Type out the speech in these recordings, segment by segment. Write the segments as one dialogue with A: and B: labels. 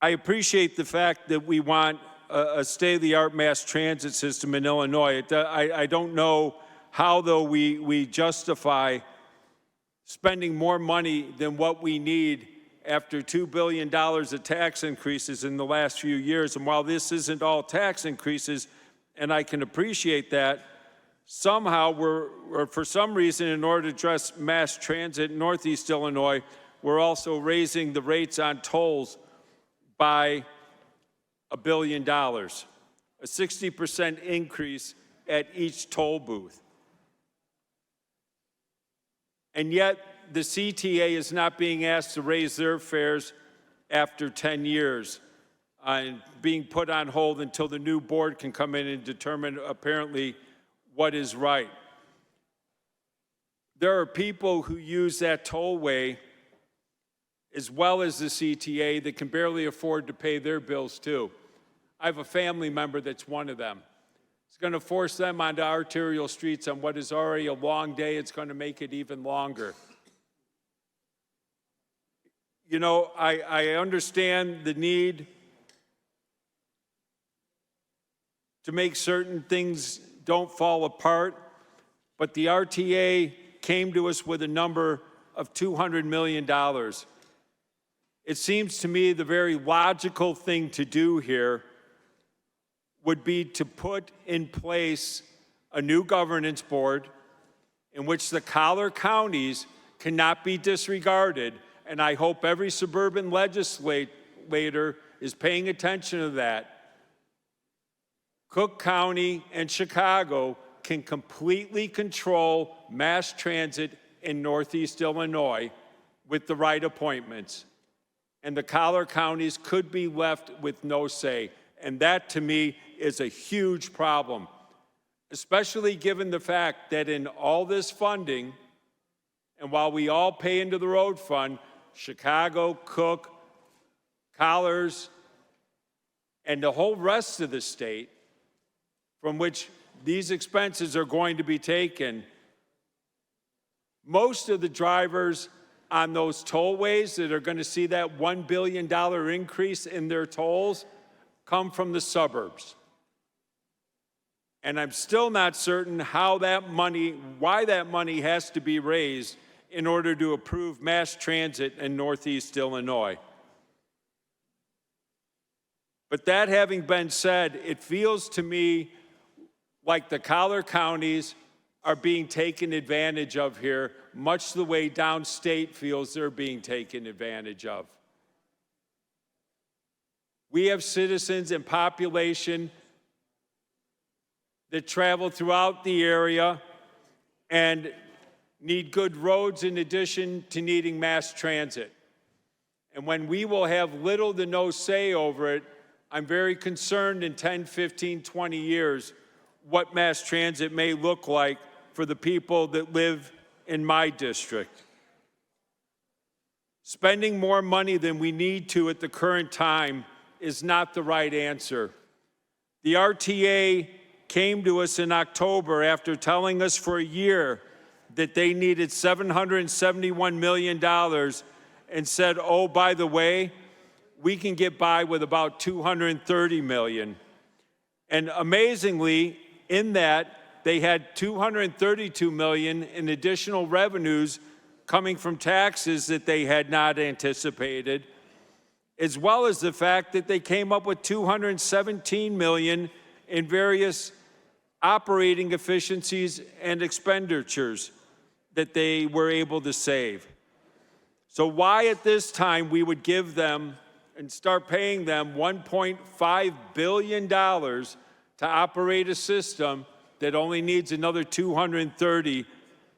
A: I appreciate the fact that we want a state-of-the-art mass transit system in Illinois. I don't know how, though, we justify spending more money than what we need after $2 billion of tax increases in the last few years. And while this isn't all tax increases, and I can appreciate that, somehow or for some reason, in order to address mass transit in Northeast Illinois, we're also raising the rates on tolls by $1 billion, a 60% increase at each toll booth. And yet, the CTA is not being asked to raise their fares after 10 years and being put on hold until the new board can come in and determine apparently what is right. There are people who use that tollway as well as the CTA that can barely afford to pay their bills too. I have a family member that's one of them. It's going to force them onto arterial streets on what is already a long day. It's going to make it even longer. You know, I understand the need to make certain things don't fall apart, but the RTA came to us with a number of $200 million. It seems to me the very logical thing to do here would be to put in place a new governance board in which the collar counties cannot be disregarded, and I hope every suburban legislator is paying attention to that. Cook County and Chicago can completely control mass transit in Northeast Illinois with the right appointments. And the collar counties could be left with no say. And that, to me, is a huge problem, especially given the fact that in all this funding, and while we all pay into the road fund, Chicago, Cook, Collars, and the whole rest of the state from which these expenses are going to be taken, most of the drivers on those tollways that are going to see that $1 billion increase in their tolls come from the suburbs. And I'm still not certain why that money has to be raised in order to approve mass transit in Northeast Illinois. But that having been said, it feels to me like the collar counties are being taken advantage of here, much the way downstate feels they're being taken advantage of. We have citizens and population that travel throughout the area and need good roads in addition to needing mass transit. And when we will have little to no say over it, I'm very concerned in 10, 15, 20 years what mass transit may look like for the people that live in my district. Spending more money than we need to at the current time is not the right answer. The RTA came to us in October after telling us for a year that they needed $771 million and said, oh, by the way, we can get by with about $230 million. And amazingly, in that, they had $232 million in additional revenues coming from taxes that they had not anticipated, as well as the fact that they came up with $217 million in various operating efficiencies and expenditures that they were able to save. So why at this time we would give them and start paying them $1.5 billion to operate a system that only needs another 230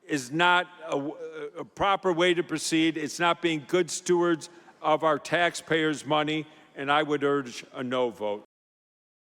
A: is not a proper way to proceed. It's not being good stewards of our taxpayers' money, and I would urge a no vote.